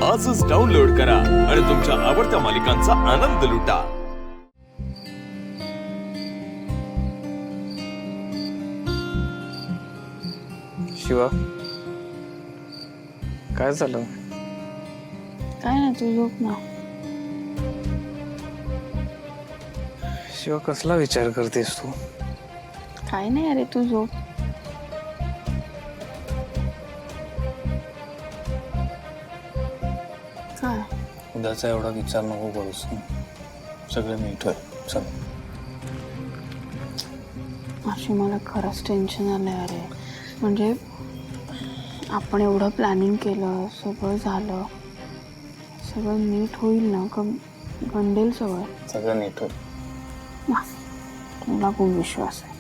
आजच डाउनलोड करा आणि तुमच्या आवडत्या मालिकांचा आनंद लुटा। शिवा, काय झालं? काय नाही, तू झोप ना। शिवा, कसला विचार करतेस तू? काय नाही, अरे तू झोप। काय? उद्याचा एवढा विचार नको करूस, सगळं नीट होईल। चल, अशी मला खरंच टेन्शन आलंय अरे। म्हणजे आपण एवढं प्लॅनिंग केलं, सगळं झालं, सगळं नीट होईल ना? गंडेल सगळं नीट होईल। तुला खूप विश्वास आहे।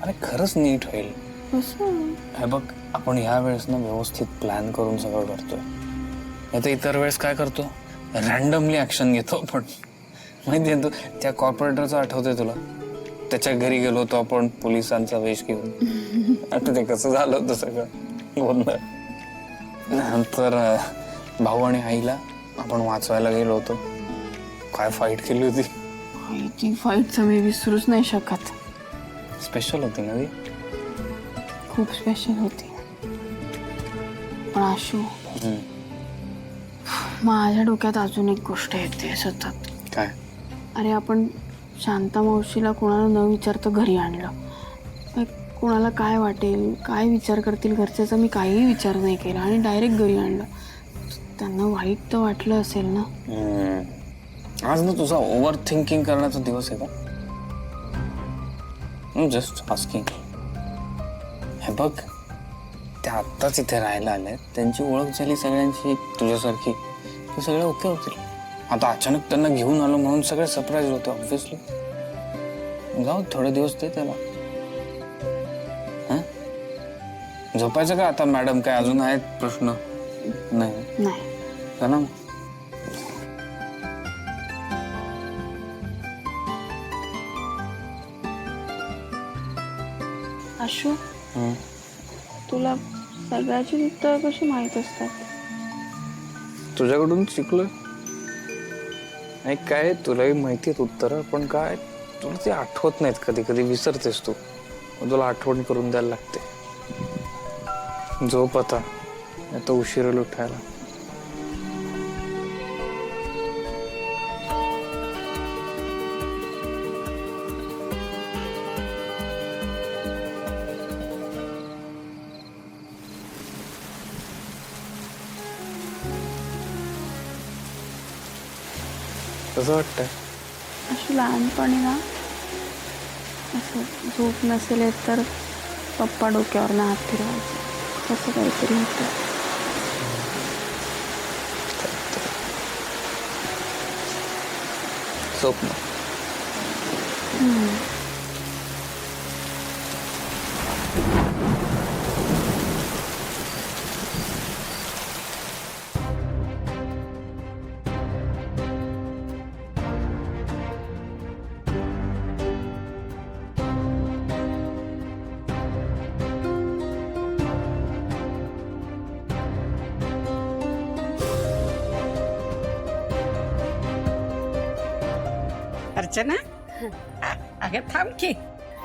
अरे खरंच नीट होईल। कसं? हे बघ, आपण ह्या वेळेस ना व्यवस्थित प्लॅन करून सगळं करतोय। नाही तर इतर वेळेस काय करतो, रॅन्डमली ऍक्शन घेतो आपण। माहितीये तू त्या कॉर्पोरेटरचं आठवतंय तुला? त्याच्या घरी गेलो होतो आपण पोलिसांचा वेश घेऊन। आता ते कसं झालं होतं सगळं गोंधळ। नंतर भाऊ आणि आईला आपण वाचवायला गेलो होतो, काय फाईट केली होती। ती फाईट मी विसरूच नाही शकत। स्पेशल होती ना ती, खूप स्पेशल होती। पण आशू, माझ्या डोक्यात अजून एक गोष्ट येते सतत। काय? अरे आपण शांता मावशीला कोणाला न विचारता घरी आणलं। कोणाला काय वाटेल, काय विचार करतील घरच्याचा मी काहीही विचार नाही केला आणि डायरेक्ट घरी आणलं। त्यांना वाईट तर वाटलं असेल ना? आज ना तुझा ओव्हर थिंकिंग करण्याचा दिवस आहे का? Just asking. हे बघ, ते आत्ताच इथे राहायला आले, त्यांची ओळख झाली सगळ्यांची तुझ्यासारखी, ते सगळे ओके होतील। आता अचानक त्यांना घेऊन आलो म्हणून सगळे सरप्राईज होते ऑब्व्हियसली। जाऊ थोडे दिवस दे त्याला। झोपायचं का आता मॅडम? काय अजून आहेत प्रश्न? नाही ना? आशू, तुला सगळ्याची उत्तर कशी माहित असतात? तुझ्याकडून शिकलोय। नाही काय, तुलाही माहिती आहेत उत्तर, पण काय तुला ते आठवत नाहीत, कधी कधी विसरतेस तू, तुला आठवण करून द्यायला लागते। झोप आता, आता उशीर होईल उठायला। कसं वाटतंय? अशी लहानपणी ना असं झोप नसेल येत तर पप्पा डोक्यावर ना हात फिरवायचे, तसं काहीतरी होतं। स्वप्न। अर्चना, अगं थांब की।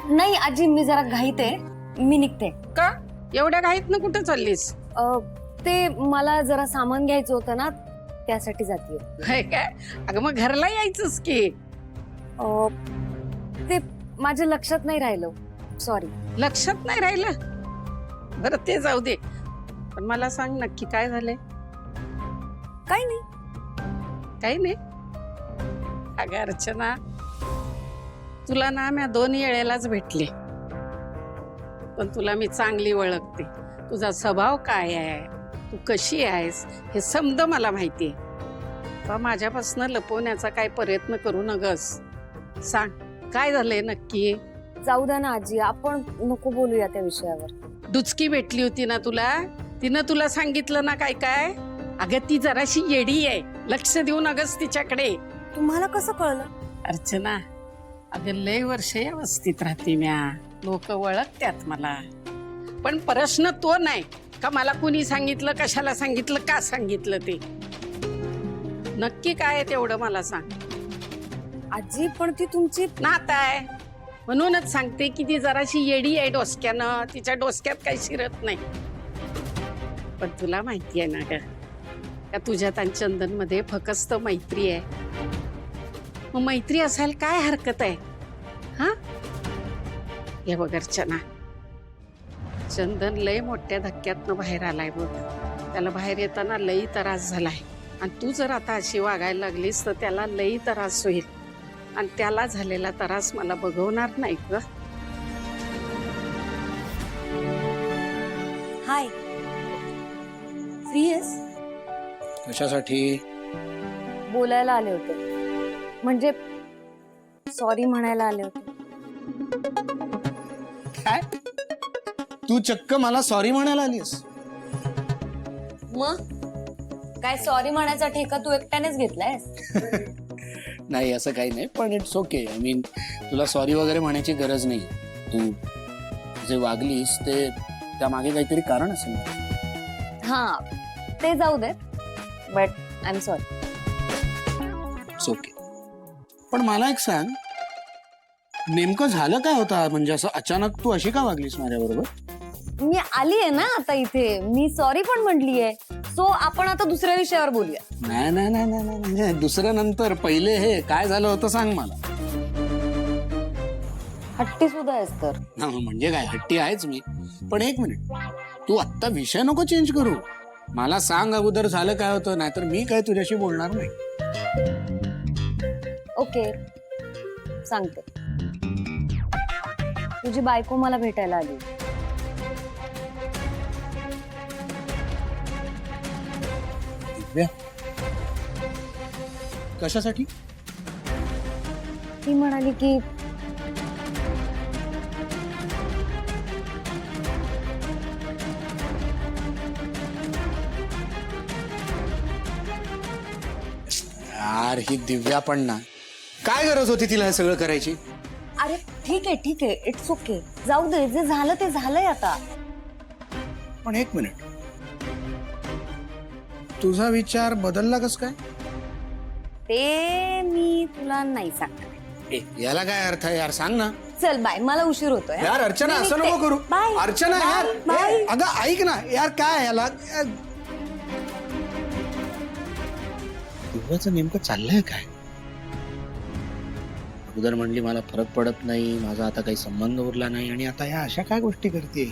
नाही आजी, मी जरा घाईत आहे, मी निघते। का एवढ्या घाईत ना कुठं चाललीस? ते मला जरा सामान घ्यायचं होतं ना, त्यासाठी जातीये। काय काय? अगं मग घरला यायचंच की। ते माझ्या लक्षात नाही राहिलं, सॉरी। लक्षात नाही राहिलं? बरं ते जाऊ दे, पण मला सांग नक्की काय झालंय? काही नाही। काही नाही? अगं अर्चना, तुला ना मी 2 वेळेलाच भेटले, पण तुला मी चांगली ओळखते। तुझा स्वभाव काय आहे, तू कशी आहेस हे समज मला माहितीये। तर माझ्यापासून लपवण्याचा काय प्रयत्न करू नगस। सांग काय झालंय नक्की? जाऊ द्या ना आजी, आपण नको बोलूया त्या विषयावर। डुचकी भेटली होती ना तुला, तिनं तुला सांगितलं ना काय काय? अगं ती जराशी येडी आहे, लक्ष देऊ नगस तिच्याकडे। तुम्हाला कसं कळलं? अर्चना, अगं लय वर्ष व्यवस्थित राहते म्या, लोक ओळखतात मला। पण प्रश्न तो नाही का मला कुणी सांगितलं, कशाला सांगितलं, का सांगितलं ते। नक्की काय आहे तेवढं मला सांग. आजी पण ती तुमची नात आहे म्हणूनच सांगते की ती जराशी येडी आहे डोसक्यानं, तिच्या डोसक्यात काही शिरत नाही. पण तुला माहिती आहे ना ग का तुझ्यात आणि चंदन मध्ये फकस्त मैत्री आहे. मग मैत्री असायला काय हरकत आहे? हा हे बघ अर्चना, चंदन लय मोठ्या धक्क्यातनं बाहेर आलाय बघ. त्याला बाहेर येताना लई त्रास झालाय आणि तू जर आता अशी वागायला लागलीस तर त्याला लई त्रास होईल आणि त्याला झालेला त्रास मला बघवणार नाही ग. हाय, फ्री आहेस? कशासाठी? बोलायला आले होते, म्हणजे सॉरी म्हणायला आले होते. काय तू चक्क मला सॉरी म्हणायला आलीस? मग काय सॉरी म्हणायचा ठेका तू एकट्यानेच घेतलायस? नाही असं काही नाही, पण इट्स ओके. आय मीन तुला सॉरी वगैरे म्हणायची गरज नाही. तू जे वागलीस ते त्यामागे काहीतरी कारण असेल. हा ते जाऊ दे, but I am sorry. It's okay. पण मला एक सांग, नेमकं झालं काय होता? म्हणजे असं अचानक तू अशी का वागलीस माझ्याबरोबर? मी आली आहे ना आता इथे, मी सॉरी पण म्हटली आहे. सो आपण आता दुसऱ्या विषयावर बोलूया. नाही नाही नाही नाही नाही, म्हणजे दुसऱ्या नंतर पहिले हे काय झालं होतं सांग मला. हट्टी सुद्धा आहेस तर. हा, म्हणजे काय हट्टी आहेच मी. पण एक मिनिट, तू आत्ता विषय नको चेंज करू. मला सांग अगोदर झालं काय होतं, नाहीतर मी काय तुझ्याशी बोलणार नाही. ओके सांगते. तुझी बायको मला भेटायला आली. दिव्या, कशासाठी? ती म्हणाली की यार ही दिव्या पण ना, काय गरज होती तिला हे सगळं करायची? अरे ठीक आहे इट्स ओके, जाऊ दे. जे झालं ते झालंय आता. पण एक मिनिट, तुझा विचार बदलला कस काय? ते मी तुला नाही सांगणार. याला काय अर्थ आहे यार, सांग ना. चल बाय, मला उशीर होतोय. यार अर्चना असं नको करू. बाय. अर्चना बाय, यार बाय. अगं ऐक ना यार, काय याला दिव्याचं नेमकं चाललंय काय? अगोदर म्हणली मला फरक पडत नाही, माझा आता काही संबंध उरला नाही, आणि आता या अशा काय गोष्टी करते?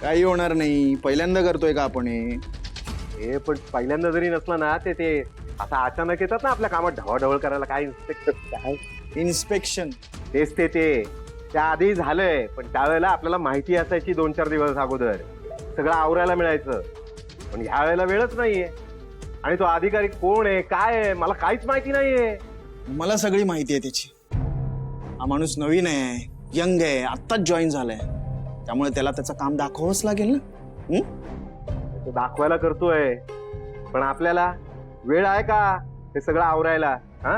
काही होणार नाही, पहिल्यांदा करतोय का आपण हे? हे पण पहिल्यांदा जरी नसलं ना ते आता अचानक येतात ना आपल्या कामात ढवळढवळ करायला. काय इन्स्पेक्टर काय इन्स्पेक्शन तेच ते त्या आधी झालंय, पण त्यावेळेला आपल्याला माहिती असायची 2-4 दिवस अगोदर सगळं आवरायला मिळायचं. पण ह्या वेळेला वेळच नाहीये. आणि तो अधिकारी कोण आहे काय आहे मला काहीच माहिती नाहीये. मला सगळी माहिती आहे त्याची. हा माणूस नवीन आहे, यंग आहे, आत्ताच जॉईन झालाय, त्यामुळे त्याला त्याचं काम दाखवावंच लागेल ना. तो दाखवायला करतोय, पण आपल्याला वेळ आहे का हे सगळं आवरायला? हा